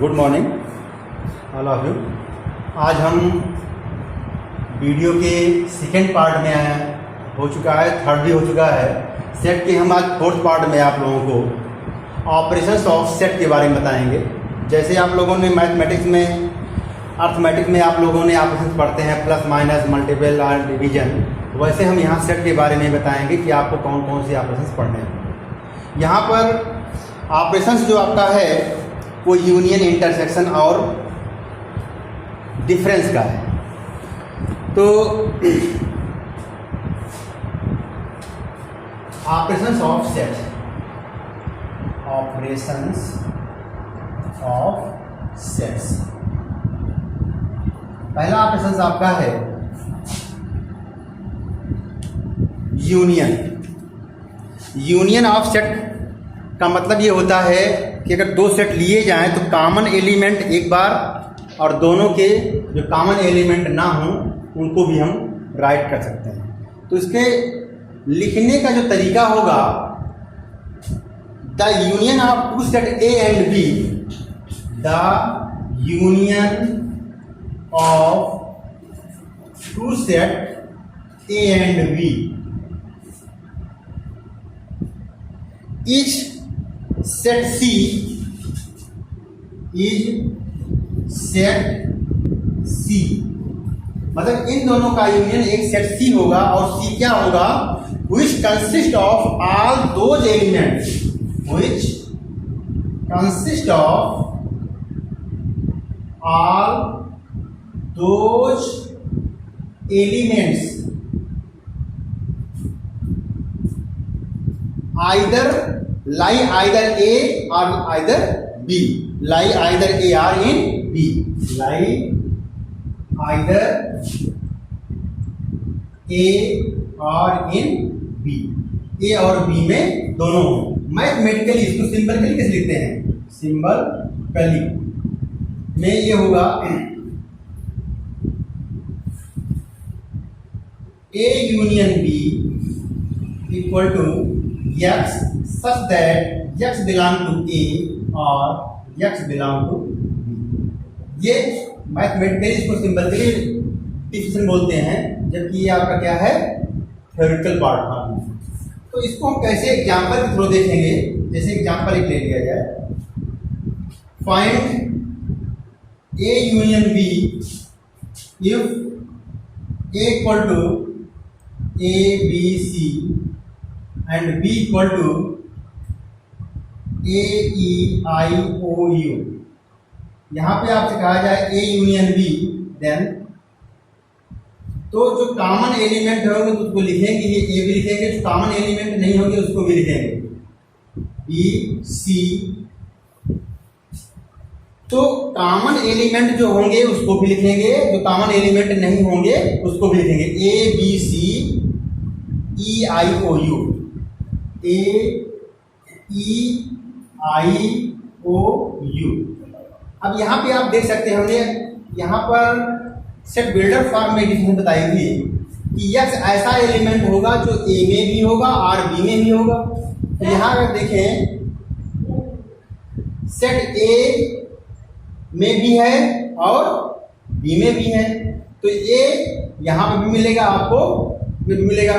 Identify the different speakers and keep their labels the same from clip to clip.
Speaker 1: Good morning all of you. आज हम video के सेकेंड पार्ट में हो चुका है, थर्ड भी हो चुका है। सेट के हम आज फोर्थ पार्ट में आप लोगों को ऑपरेशंस ऑफ सेट के बारे में बताएंगे। जैसे आप लोगों ने मैथमेटिक्स में, अर्थमेटिक्स में आप लोगों ने ऑपरेशंस पढ़ते हैं, प्लस माइनस, मल्टीपल और डिवीजन, वैसे हम यहाँ सेट के बारे में बताएंगे कि आपको कौन कौन से ऑपरेशंस पढ़ने हैं। यहाँ पर ऑपरेशंस जो आपका है वो यूनियन, इंटरसेक्शन और डिफरेंस का है। तो operations of set, operations of sets, पहला ऑपरेशंस आपका है यूनियन। यूनियन ऑफ सेट का मतलब ये होता है कि अगर दो सेट लिए जाएं तो कॉमन एलिमेंट एक बार, और दोनों के जो कॉमन एलिमेंट ना हों उनको भी हम राइट कर सकते हैं। तो इसके लिखने का जो तरीका होगा, the union of two set A and B, the union of two set A and B is set C is set C। मतलब इन दोनों का यूनियन एक सेट C होगा, और C क्या होगा? Which consist of all those elements, which consist of all those elements lie either A or either B, lie either A or in B, lie either A or in B, A और B में दोनों। Mathematically इसको सिंबलिकली कैसे लिखते हैं? सिंबलिकली में ये होगा A union B equal to X such that X belong to A और X belong to B। ये मैथमेटिकली इसको सिंबलिकली डिफिनेशन बोलते हैं, जबकि ये आपका क्या है? थ्योरेटिकल पार्ट था। तो इसको हम कैसे एग्जांपल के थ्रू देखेंगे। जैसे एग्जांपल एक ले लिया जाए, find A union B if A equal to A B C and B equal to A E I O U। यहाँ पे आपसे कहा जाए A यूनियन B, देन तो जो कॉमन एलिमेंट होंगे तो उसको लिखेंगे, ये A भी लिखेंगे, जो कॉमन एलिमेंट नहीं होंगे उसको भी लिखेंगे B C। तो कॉमन एलिमेंट जो होंगे उसको भी लिखेंगे, जो कॉमन एलिमेंट नहीं होंगे उसको भी लिखेंगे। A B C E I O U, A E I O U। अब यहाँ पे आप देख सकते हैं, हमने यहाँ पर सेट बिल्डर फॉर्म में डिफिनेशन बताई थी कि X ऐसा एलिमेंट होगा जो A में भी होगा और B में भी होगा। तो यहाँ अगर देखें, सेट A में भी है और B में भी है, तो A यहाँ पे भी मिलेगा, आपको भी मिलेगा।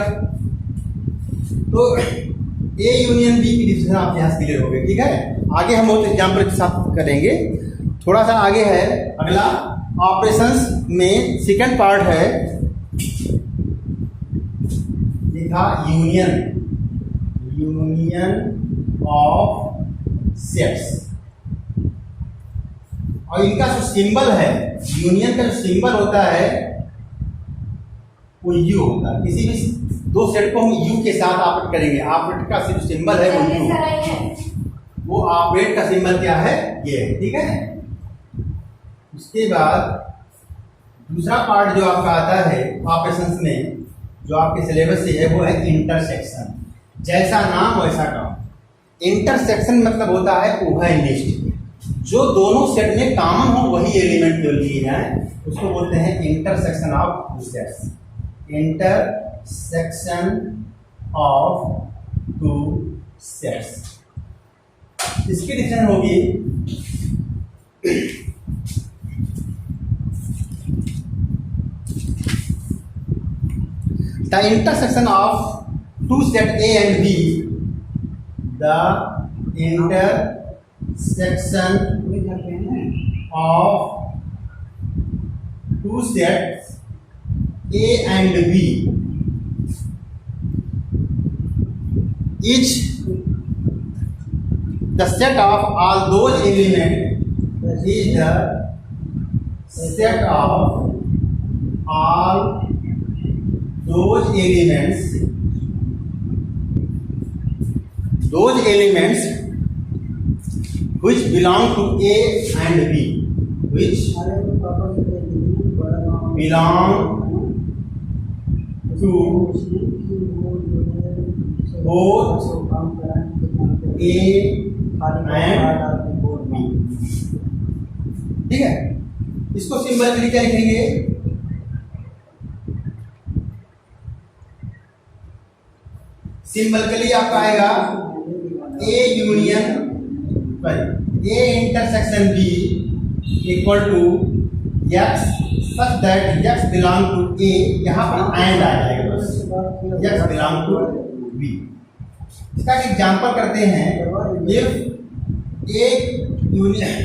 Speaker 1: तो A यूनियन B की डिफिनेशन आपके यहाँ क्लियर हो गई। ठीक है, आगे हम वो एग्जाम्पल के साथ करेंगे। थोड़ा सा आगे है, अगला ऑपरेशंस में सेकंड पार्ट है, लिखा यूनियन, यूनियन ऑफ सेट्स। और इनका जो सिंबल है, यूनियन का जो सिंबल होता है वो यू होता है। किसी भी दो सेट को हम यू के साथ ऑपरेट करेंगे। ऑपरेट का सिर्फ सिंबल है वो यू, वो ऑपरेट का सिंबल क्या है? ये है। ठीक है, उसके बाद दूसरा पार्ट जो आपका आता है ऑपरेशंस में, जो आपके सिलेबस से है, वो है इंटरसेक्शन। जैसा नाम वैसा काम। इंटरसेक्शन मतलब होता है उभयनिष्ठ, जो दोनों सेट में कॉमन हो वही एलिमेंट जो लिए जाए उसको बोलते हैं intersection of two sets. Intersection of two sets, इसकी डिफिनेशन होगी the intersection of two set A and B, the intersection of two sets A and B is the set of all those elements, is the set of all those elements which belong to A and B, which belong to both A and B। ठीक है, इसको symbol के लिए क्या लिखेंगे? Symbol के लिए आपका आएगा A union A intersection B equal to X such that X belong to A, यहाँ पर एंड आ जाएगा बस, X belong to B। इसका एग्जांपल करते हैं, if A union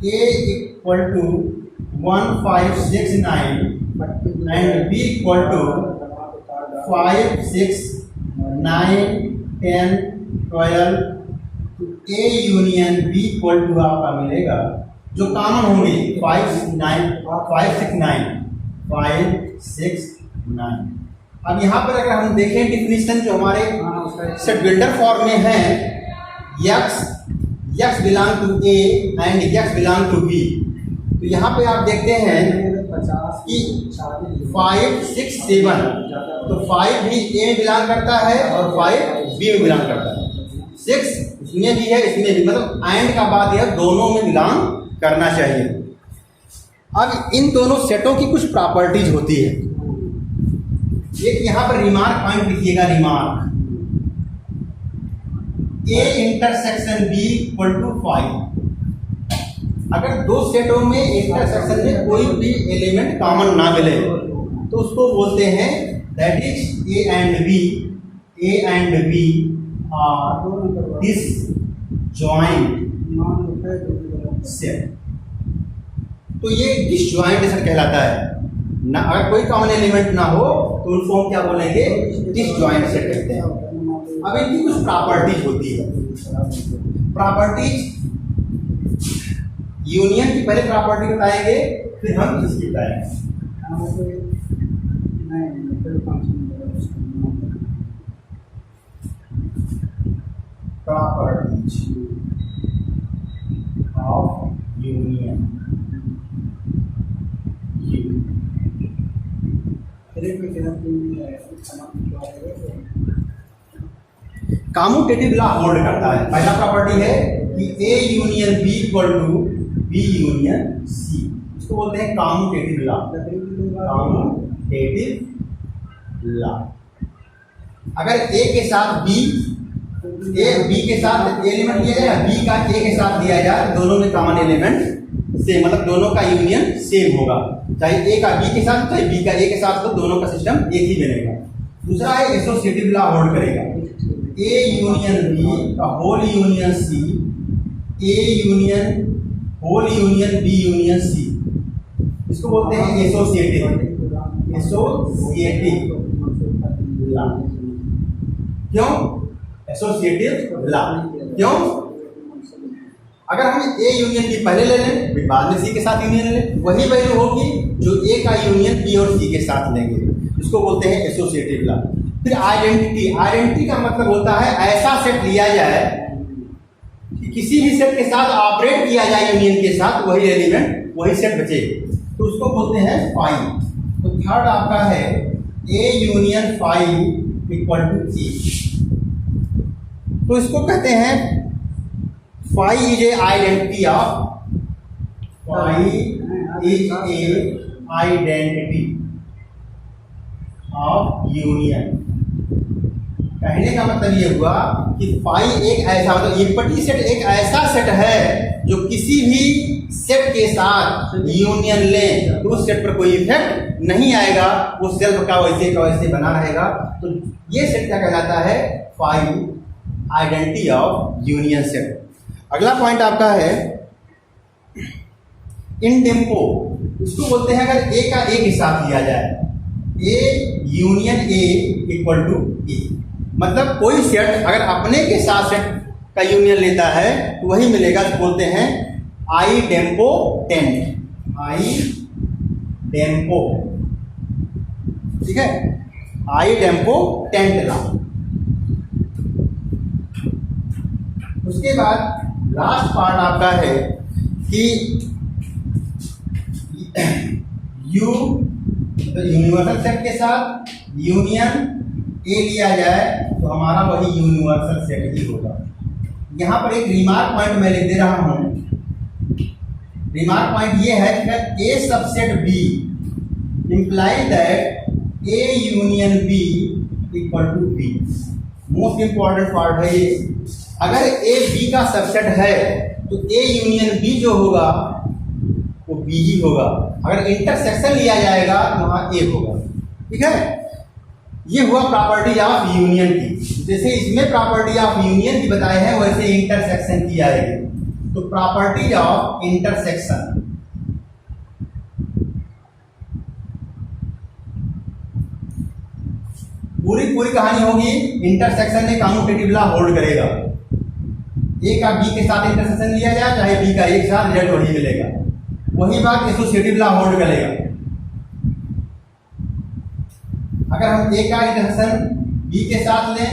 Speaker 1: A equal to 1 5 6 9 and B equal to 5 6 9 10 12, A union B equal to आपका मिलेगा जो कॉमन होंगे 5 6 9 5 6 9। अब यहाँ पर अगर हम देखें डिफिनीशन जो हमारे सेट बिल्डर फॉर्म में है, x belong to A and x belong to B, तो यहाँ पे आप देखते हैं कि 5 6 7, तो 5 भी A में बिलोंग करता है और 5 B में बिलोंग करता है, 6 इसमें भी है इसमें भी, मतलब एंड का बाद यह दोनों में बिलोंग करना चाहिए। अब इन दोनों सेटों की कुछ प्रॉपर्टीज होती है, एक यहाँ पर रिमार्क पॉइंट लिखिएगा, remark A intersection B equal to 5। अगर दो सेटों में इंटरसेक्शन में कोई भी एलिमेंट कॉमन ना मिले तो उसको बोलते हैं that is A and B are disjoint set. तो ये डिसजॉइंट सेट कहलाता है ना, अगर कोई कॉमन एलिमेंट ना हो तो उनको हम क्या बोलेंगे? डिसजॉइंट सेट कहते हैं। अब इनकी कुछ प्रॉपर्टीज होती है, प्रॉपर्टीज यूनियन की पहले प्रॉपर्टी बताएंगे फिर हम इसकी बताएंगे। Properties of union, commutative law hold करता है। पहला प्रॉपर्टी है कि A union B equal to B union C, इसको बोलते हैं कम्यूटेटिव लॉ। कम्यूटेटिव लॉ, अगर A के साथ B के साथ एलिमेंट दिया जाए, B का A के साथ दिया जाए, दोनों में कॉमन एलिमेंट सेम, मतलब दोनों का यूनियन सेम होगा, चाहे A का B के साथ चाहे B का A के साथ, तो दोनों का सिस्टम एक ही बनेगा। दूसरा है एसोसिएटिव लॉ होल्ड करेगा, A यूनियन B का whole union C, A union whole union B union C, इसको बोलते हैं एसोसिएटिव लॉ। क्यों एसोसिएटिव लॉ? क्यों? अगर हम A यूनियन B पहले ले लें फिर बाद में C के साथ यूनियन ले लें, वही वैल्यू होगी जो A का यूनियन B और C के साथ लेंगे, इसको बोलते हैं एसोसिएटिव लॉ। फिर आइडेंटिटी का मतलब होता है ऐसा सेट लिया जाए कि किसी भी सेट के साथ ऑपरेट किया जाए यूनियन के साथ, वही एलिमेंट वही सेट बचे, तो उसको बोलते हैं फाई। तो थर्ड आपका है A union phi equal to E, तो इसको कहते हैं phi is a identity of, phi is a identity of union. कहने का मतलब ये हुआ कि फाई एक ऐसा, मतलब इम्पटी सेट एक ऐसा सेट है जो किसी भी सेट के साथ यूनियन लें तो उस सेट पर कोई इफेक्ट नहीं आएगा, वो सेल्फ का वैसे बना रहेगा। तो ये सेट क्या कहलाता है? Five identity of union set. अगला पॉइंट आपका है इनडेम्पो। इसको बोलते हैं अगर ए का ए के साथ लिया जाए, A union A equal to A, मतलब कोई सेट अगर अपने के साथ सेट का यूनियन लेता है तो वही मिलेगा। तो बोलते हैं आई डेम्पो टेंट, आई डेम्पो, ठीक है, आई डेम्पो टेंट ला। उसके बाद लास्ट पार्ट आपका है कि यूनिवर्सल सेट के साथ यूनियन ए लिया जाए तो हमारा वही यूनिवर्सल सेट ही होगा। यहाँ पर एक रिमार्क पॉइंट मैं लिख दे रहा हूँ। रिमार्क पॉइंट ये है कि A subset B imply that A union B equal to B. Most important part है ये। अगर ए बी का सबसेट है तो ए यूनियन बी जो होगा वो बी ही होगा। अगर इंटरसेक्शन लिया जाएगा तो वहाँ ए होगा, ठीक है। ये हुआ प्रॉपर्टी ऑफ यूनियन की। जैसे इसमें प्रॉपर्टी ऑफ यूनियन की बताए हैं वैसे इंटरसेक्शन की आएगी। तो प्रॉपर्टी ऑफ इंटरसेक्शन, पूरी कहानी होगी इंटरसेक्शन में कम्यूटेटिव लॉ होल्ड करेगा। ए का बी के साथ इंटरसेक्शन लिया जाए चाहे बी का ए के साथ, रिजल्ट वही मिलेगा। वही बात एसोसिएटिव लॉ होल्ड करेगा। अगर हम ए का इंटरसेक्शन बी के साथ लें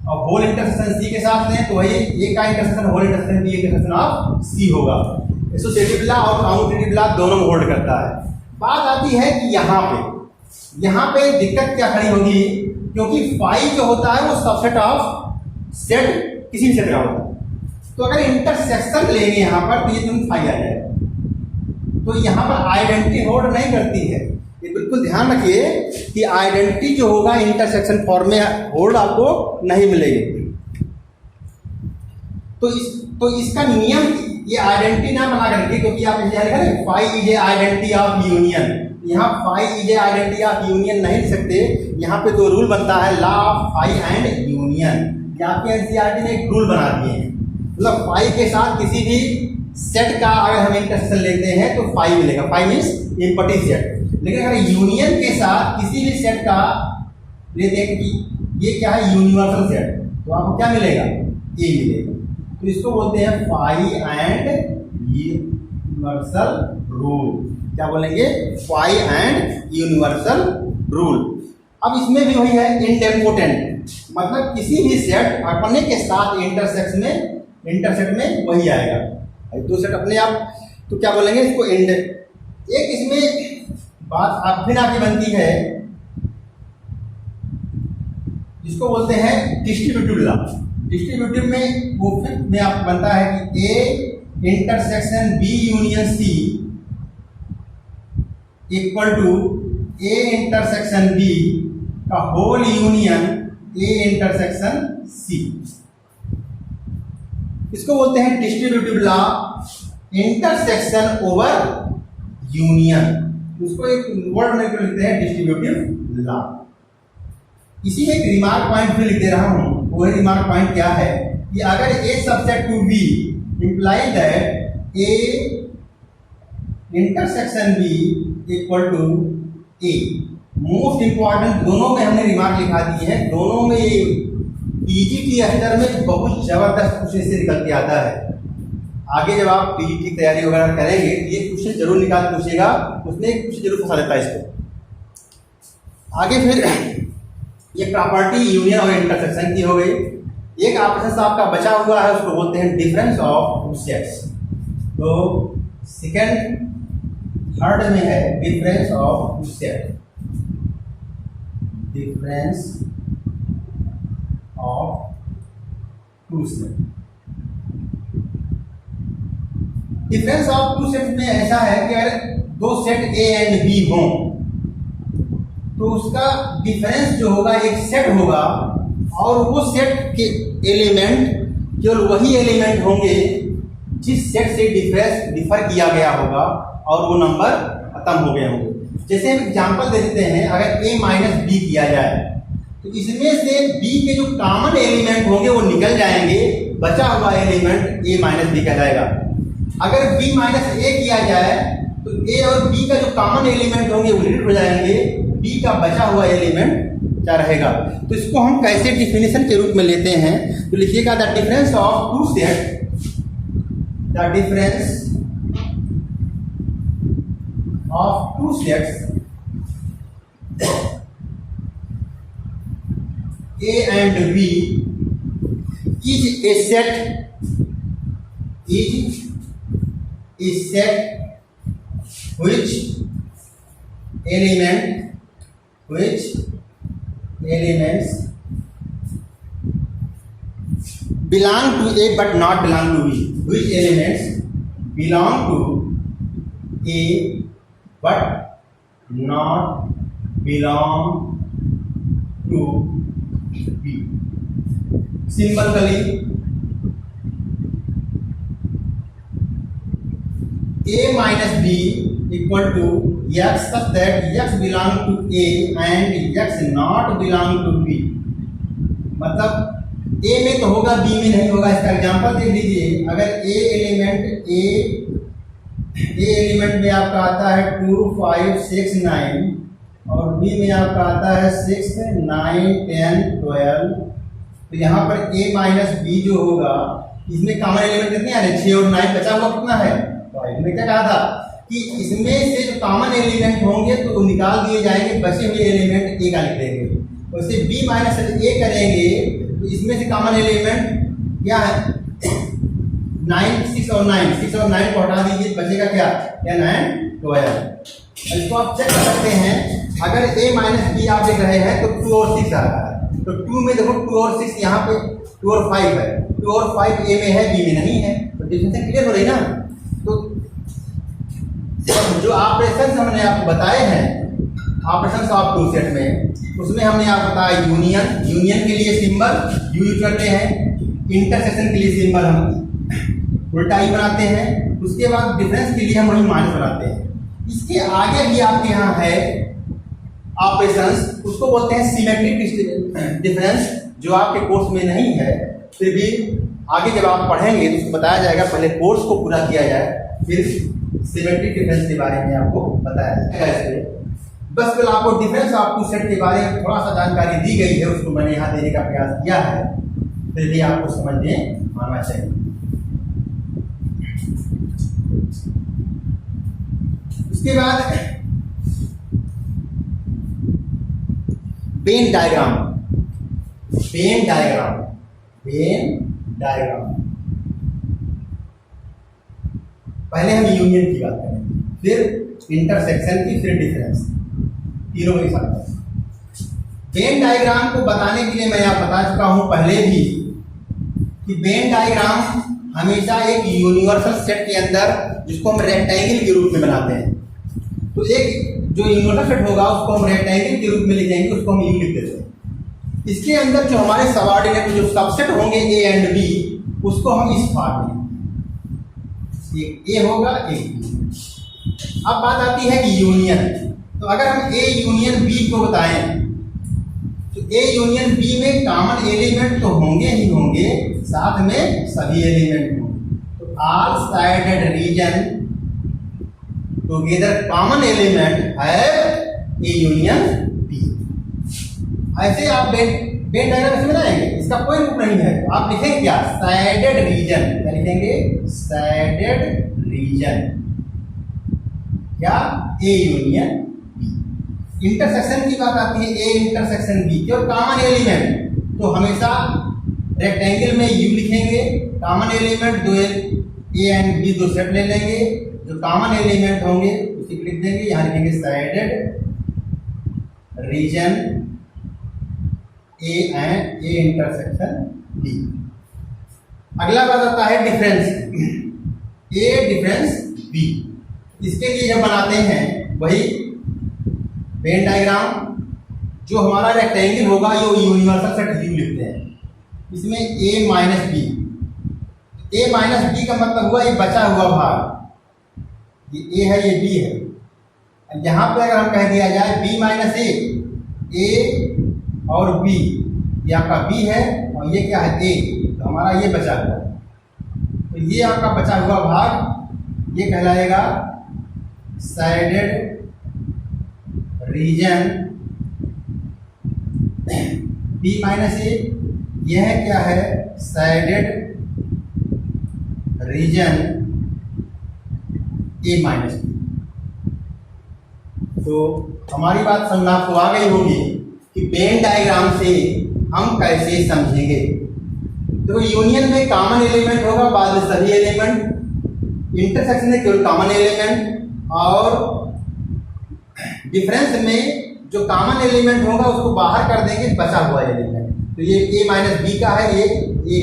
Speaker 1: और होल इंटरसेक्शन सी के साथ लें तो वही ए का intersection whole intersection B intersection of C होगा। एसोसिएटिव लॉ और कम्यूटेटिव लॉ दोनों में होल्ड करता है। बात आती है कि यहाँ पे दिक्कत क्या खड़ी होगी, क्योंकि फाई जो होता है वो सबसेट ऑफ सेट किसी भी सेट का होता है। तो अगर इंटरसेक्शन लेंगे यहाँ पर तो ये तुम फाई आ जाएगा। तो यहाँ पर आइडेंटिटी होल्ड नहीं करती है। ये बिल्कुल ध्यान रखिए कि आइडेंटिटी जो होगा इंटरसेक्शन फॉर्म में होल्ड आपको नहीं मिलेगी। तो इसका नियम ये आइडेंटिटी ना बना करके, क्योंकि आप इसे लिखा ना phi is a identity of union, यहाँ phi is a identity of union नहीं लिख सकते। यहाँ पे तो रूल बनता है law of phi and union. यहाँ पे एनसीईआरटी ने एक रूल बना दिए हैं, मतलब फाई के साथ किसी भी सेट का अगर हम इंटरसेक्शन लेते हैं तो फाई मिलेगा। Phi means empty set. लेकिन अगर यूनियन के साथ किसी भी सेट का लेते हैं कि ये क्या है यूनिवर्सल सेट, तो आपको क्या मिलेगा? ए मिलेगा। तो इसको बोलते हैं फाई एंड यूनिवर्सल रूल। क्या बोलेंगे? Phi and universal rule. अब इसमें भी वही है इनडेम्पोटेंट, मतलब किसी भी सेट अपने के साथ इंटरसेक्ट में वही आएगा। दो सेट अपने आप, तो क्या बोलेंगे इसको? एक इसमें बात आप फिर आपकी बनती है जिसको बोलते हैं डिस्ट्रीब्यूटिव लॉ। डिस्ट्रीब्यूटिव में वो फिर में आप बनता है कि A intersection B union C equal to A intersection B का whole union A intersection C. इसको बोलते हैं distributive law intersection over union. उसको एक वर्ड में क्यों लिखते हैं? Distributive law. इसी में एक रिमार्क पॉइंट भी लिख दे रहा हूं। वो रिमार्क पॉइंट क्या है कि अगर A subset to B imply that A intersection B equal to A. Most important, दोनों में हमने रिमार्क लिखा दी है। दोनों में ये पीजीटी स्तर में बहुत जबरदस्त क्वेश्चन से निकल के आता है। आगे जब आप पीजीटी की तैयारी वगैरह करेंगे ये क्वेश्चन जरूर निकाल पूछेगा, उसमें एक क्वेश्चन जरूर फंसा देता है इसको। आगे फिर ये प्रॉपर्टी यूनियन और इंटरसेक्शन की हो गई। एक ऑप्शन आपका बचा हुआ है, उसको बोलते हैं डिफरेंस ऑफ टू सेट्स। तो सेकंड थर्ड में है difference of two set. Difference of two set. Difference of two set में ऐसा है कि अगर दो सेट ए एंड बी हों तो उसका डिफरेंस जो होगा एक सेट होगा और वो सेट के एलिमेंट केवल वही एलिमेंट होंगे जिस सेट से डिफर किया गया होगा और वो नंबर खत्म हो गए होंगे। जैसे हम एग्जांपल दे देते हैं, अगर a माइनस बी किया जाए तो इसमें से b के जो कॉमन एलिमेंट होंगे वो निकल जाएंगे, बचा हुआ एलिमेंट a माइनस बी कहलाएगा। अगर b माइनस a किया जाए तो a और b का जो कॉमन एलिमेंट होंगे वो डिलीट हो जाएंगे, b का बचा हुआ एलिमेंट क्या रहेगा। तो इसको हम कैसे डिफिनेशन के रूप में लेते हैं, तो लिखिएगा the difference of two set, the difference of two sets A and B is a set which elements belong to A but not belong to B, which elements belong to A but not belong to B. Symbolically, A minus B equal to x such that x belong to A and x not belong to B. मतलब A में तो होगा B में नहीं होगा। इसका example देख लीजिए, अगर A एलिमेंट में आपका आता है 2, 5, 6, 9 और B में आपका आता है 6, 9, 10, 12, तो यहाँ पर A माइनस बी जो होगा इसमें कॉमन एलिमेंट कितने आ रहे हैं, 6 और 9, बचा हुआ कितना है। तो इसमें क्या कहा था कि इसमें से जो कॉमन एलिमेंट होंगे तो वो निकाल दिए जाएंगे, बचे हुए एलिमेंट A का लिख देंगे। वैसे B माइनस A करेंगे तो इसमें से कॉमन एलिमेंट क्या है 6 और 9 को हटा दीजिए, बचेगा क्या 9, 12। इसको आप चेक कर सकते हैं, अगर a माइनस बी आप देख रहे हैं तो 2 और 6 आ रहा है, तो 2 में देखो 2 और 6 यहाँ पे 2 और 5 है, 2 और 5 a में है b में नहीं है, तो डिफरेंस क्लियर हो रही ना। तो जो ऑपरेशन हमने आपको बताए हैं, ऑपरेशन ऑफ टू सेट में, उसमें हमने आपको बताया यूनियन के लिए सिंबल यू यूज करते हैं, इंटरसेक्शन के लिए सिंबल हम उल्टा ही बनाते हैं, उसके बाद डिफरेंस के लिए हम वही माइनस बनाते हैं। इसके आगे भी आपके यहाँ है ऑपरेशंस, उसको बोलते हैं सिमेट्रिक डिफरेंस, जो आपके कोर्स में नहीं है, फिर भी आगे जब आप पढ़ेंगे तो उसको बताया जाएगा। पहले कोर्स को पूरा किया जाए, फिर सिमेट्रिक डिफरेंस के बारे में आपको बताया जाएगा। बस फिर आपको डिफरेंस ऑफ टू सेट के बारे में थोड़ा सा जानकारी दी गई है, उसको मैंने यहाँ देने का प्रयास किया है, फिर भी आपको समझ में आना चाहिए। उसके बाद वेन डायग्राम। पहले हम यूनियन की बात करेंगे, फिर इंटरसेक्शन की, फिर डिफरेंस, तीनों के साथ। वेन डायग्राम को बताने के लिए मैं आप बता चुका हूं पहले भी कि वेन डायग्राम हमेशा एक यूनिवर्सल सेट के अंदर, जिसको हम रेक्टेंगल के रूप में बनाते हैं, तो एक जो यूनिवर्सल सेट होगा उसको हम रेक्टेंगल के रूप में लिखेंगे, उसको हम यू लिख देते हैं। इसके अंदर जो हमारे सबऑर्डिनेट जो सबसेट होंगे ए एंड बी, उसको हम इस फॉर्म में, एक ए होगा एक बी। अब बात आती है कि यूनियन, तो अगर हम ए यूनियन बी को बताएं तो ए यूनियन बी में कॉमन एलिमेंट तो होंगे ही होंगे, साथ में सभी एलिमेंट होंगे। तो all shaded region together common element है ए यूनियन बी। ऐसे आप वेन डायग्राम कैसे बनाएंगे, इसका कोई रूप नहीं है। आप लिखेंगे क्या, साइडेड रीजन, क्या लिखेंगे, साइडेड रीजन, क्या ए यूनियन बी। इंटरसेक्शन की बात आती है, ए इंटरसेक्शन बी, और कॉमन एलिमेंट तो हमेशा रेक्टेंगल में यू लिखेंगे, कॉमन एलिमेंट दो ए एंड बी दो सेट ले लेंगे, जो कॉमन एलिमेंट होंगे उसी को लिख देंगे, यहाँ लिखेंगे shaded region A and A intersection B. अगला बात आता है डिफरेंस, ए डिफरेंस बी। इसके लिए जब बनाते हैं वही वेन डायग्राम, जो हमारा रेक्टेंगल होगा ये यूनिवर्सल सेट यू लिखते हैं, इसमें ए माइनस बी, ए माइनस बी का मतलब हुआ ये बचा हुआ भाग, ये ए है ये बी है। यहाँ पे अगर हम कह दिया जाए बी माइनस ए और बी, ये आपका बी है और ये क्या है ए, तो हमारा ये बचा हुआ, तो ये आपका बचा हुआ भाग ये कहलाएगा साइडेड रीजन बी माइनस ए। यह क्या है साइडेड रीजन ए माइनस बी। तो हमारी बात समझ आपको आ गई होगी कि वेन डायग्राम से हम कैसे समझेंगे। तो यूनियन में कॉमन एलिमेंट होगा, बाद में सभी एलिमेंट, इंटरसेक्शन में केवल कॉमन एलिमेंट, और डिफरेंस में जो कॉमन एलिमेंट होगा उसको बाहर कर देंगे बचा हुआ एलिमेंट। तो ये ए माइनस बी का है, ये ए।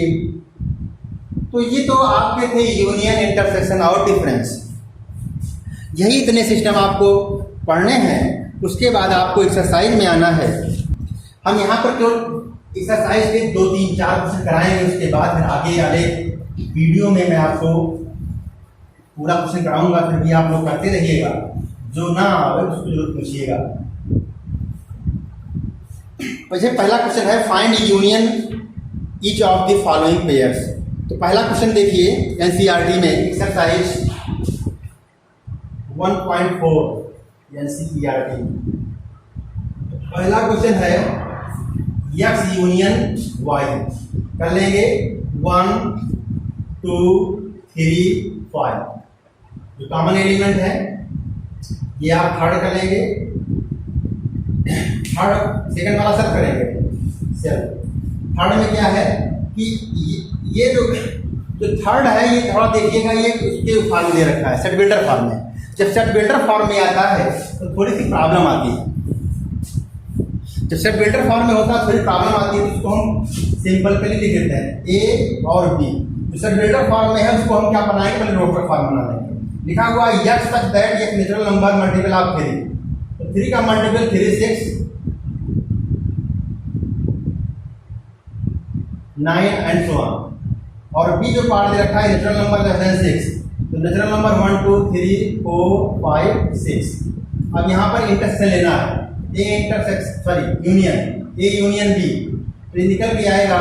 Speaker 1: तो ये तो आपके थे यूनियन, इंटरसेक्शन और डिफरेंस। यही इतने सिस्टम आपको पढ़ने हैं। उसके बाद आपको एक्सरसाइज में आना है। हम यहाँ पर केवल एक्सरसाइज के 2, 3, 4 क्वेश्चन कराएंगे। उसके बाद फिर आगे वाले वीडियो में मैं आपको पूरा क्वेश्चन कराऊंगा, फिर भी आप लोग करते रहिएगा। जो ना आवे उसको जरूर पूछिएगा। वैसे पहला क्वेश्चन है find union each of the following pairs. तो पहला क्वेश्चन देखिए एनसीईआरटी में एक्सरसाइज 1.4 एनसीईआरटी। पहला क्वेश्चन है x यूनियन y। कर लेंगे 1, 2, 3, 5 जो कॉमन एलिमेंट है ये आप थर्ड कर लेंगे। थर्ड सेकंड वाला सब करेंगे। थर्ड में क्या है कि ये जो थर्ड है ये थोड़ा देखिएगा, ये उसके फॉर्म दे रखा है सेट बिल्डर फॉर्म में। जब सेट बिल्डर फॉर्म में आता है तो थोड़ी सी प्रॉब्लम आती है। जब सेट बिल्डर फॉर्म में होता है थोड़ी प्रॉब्लम आती है, तो उसको हम सिंपल पे लिख देते हैं ए और बी। जो सेट बिल्डर फॉर्म में है उसको हम क्या बनाएंगे, पहले रोटर फॉर्म बना देंगे। लिखा हुआ x सच दैट एक नेचुरल नंबर मल्टीपल ऑफ 3। तो 3 का मल्टीपल 3 6 9 एंड सो ऑन। और बी जो पार्ट दे रखा है नेचुरल नंबर लेस देन 6। तो नेचुरल नंबर 1 2 3 4 5 6। अब यहाँ पर इंटरसेक्शन लेना है, A intersection sorry union A union B. तो ये निकल के आएगा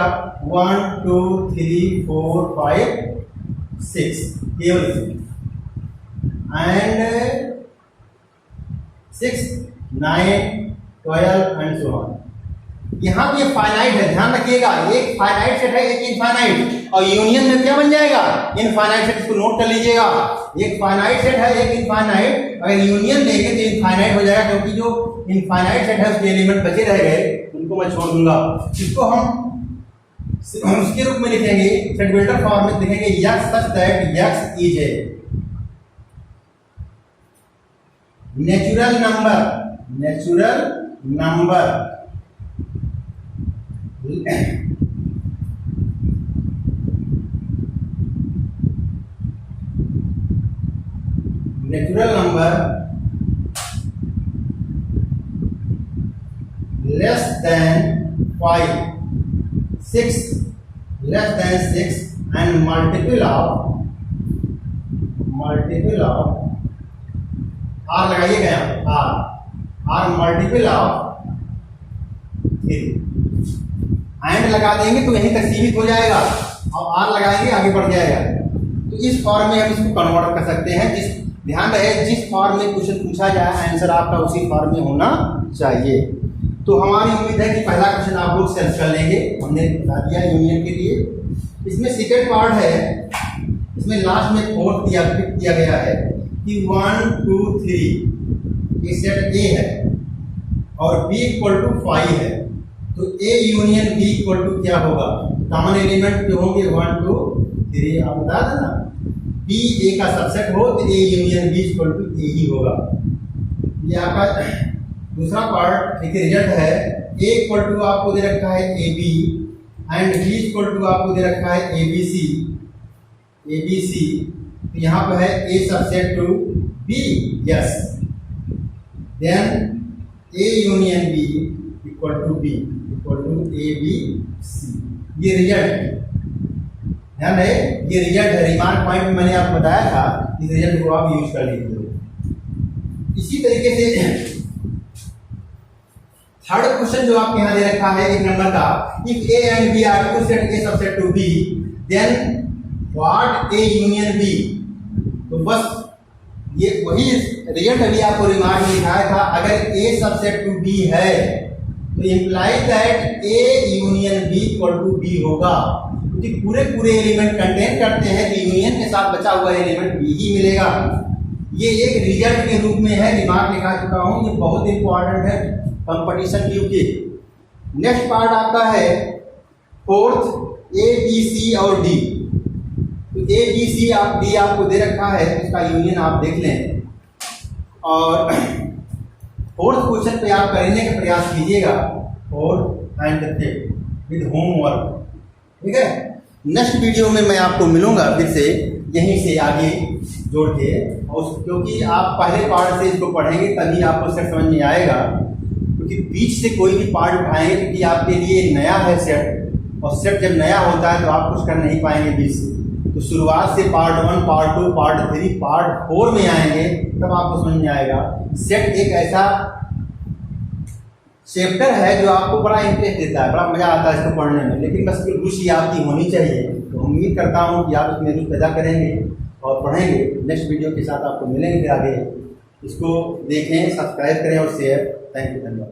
Speaker 1: 1 2 3 4 5 6 केवल एंड 6 9 12 एंड सो ऑन। यहाँ पे फाइनाइट है, ध्यान रखिएगा। एक फाइनाइट सेट है, एक इनफाइनाइट। और यूनियन में क्या बन जाएगा इनफाइनाइट सेट। इसको नोट कर लीजिएगा, एक फाइनाइट सेट है एक इनफाइनाइट। अगर यूनियन लेंगे तो इनफाइनाइट हो जाएगा, क्योंकि जो इनफाइनाइट सेट है उसके एलिमेंट बचे रह गए, उनको मैं छोड़ दूंगा। इसको हम उसके रूप में लिखेंगे, सेट बिल्डर फॉर्म में लिखेंगे x such that x is a natural number natural number less than 5 6 less than 6 and multiple of or लगाइएगा यहाँ आर मल्टीपल ऑफ 3 एंड लगा देंगे तो यहीं तक सीमित हो जाएगा, और आर लगाएंगे आगे बढ़ जाएगा। तो इस फॉर्म में हम इसको कन्वर्ट कर सकते हैं। ध्यान रहे जिस फॉर्म में क्वेश्चन पूछा जाए आंसर आपका उसी फॉर्म में होना चाहिए। तो हमारी उम्मीद है कि पहला क्वेश्चन आप लोग सेल्फ कर लेंगे, हमने बता दिया यूनियन के लिए। इसमें सेकेंड पार्ट है, इसमें लास्ट में फोर्थ किया गया है कि 1 2 3 ये सेट ए है और बी इक्वल टू 5 है। तो A union B equal to क्या होगा, कॉमन एलिमेंट जो होंगे 1 2 3 आप बता देना। बी ए का सबसेट हो तो A union B equal to A ही होगा। ये आपका दूसरा पार्ट एक रिजल्ट है। ए इक्वल टू आपको दे रखा है A B and B equal to आपको दे रखा है ए बी सी। तो यहाँ पे है A subset to B, yes. Then A union B equal to B equal to A B C. ये रिजल्ट है। ध्यान रहे, ये रिजल्ट है, रिमार्क पॉइंट मैंने आपको बताया था, इस रिजल्ट को आप यूज कर लीजिए। इसी तरीके से थर्ड क्वेश्चन जो आपके यहाँ दे रखा है 1 नंबर का, if A and B are two set A subset to B then what A union B. तो बस ये वही रिजल्ट अभी आपको रिमार्क में दिखाया था, अगर ए सबसेट टू बी है तो imply that A union B equal to B होगा, क्योंकि पूरे एलिमेंट कंटेन करते हैं तो यूनियन के साथ बचा हुआ एलिमेंट बी ही मिलेगा। ये एक रिजल्ट के रूप में है, रिमार्क लिखा चुका हूँ, ये बहुत इंपॉर्टेंट है कंपटीशन व्यू के। नेक्स्ट पार्ट आपका है फोर्थ, ए बी सी और डी। तो ए बी सी आप डी आपको दे रखा है, इसका यूनियन आप देख लें और फोर्थ क्वेश्चन पे आप करने का प्रयास कीजिएगा, fourth and fifth with homework, ठीक है। नेक्स्ट वीडियो में मैं आपको मिलूंगा फिर से यहीं से आगे जोड़ के, और क्योंकि आप पहले पार्ट से इसको पढ़ेंगे तभी आपको सेट समझ में आएगा, क्योंकि बीच से कोई भी पार्ट उठाएंगे क्योंकि आपके लिए नया है सेट, और सेट जब नया होता है तो आप कुछ कर नहीं पाएंगे बीच से। तो शुरुआत से पार्ट 1, पार्ट 2, पार्ट 3, पार्ट 4 में आएंगे तब आपको समझ में आएगा। सेट एक ऐसा चैप्टर है जो आपको बड़ा इंटरेस्ट देता है, बड़ा मजा आता है इसको पढ़ने में, लेकिन बस रुचि आपकी होनी चाहिए। तो उम्मीद करता हूँ कि आप इसमें रुचि पैदा करेंगे और पढ़ेंगे। नेक्स्ट वीडियो के साथ आपको मिलेंगे फिर आगे, इसको देखें, सब्सक्राइब करें और शेयर। थैंक यू, धन्यवाद।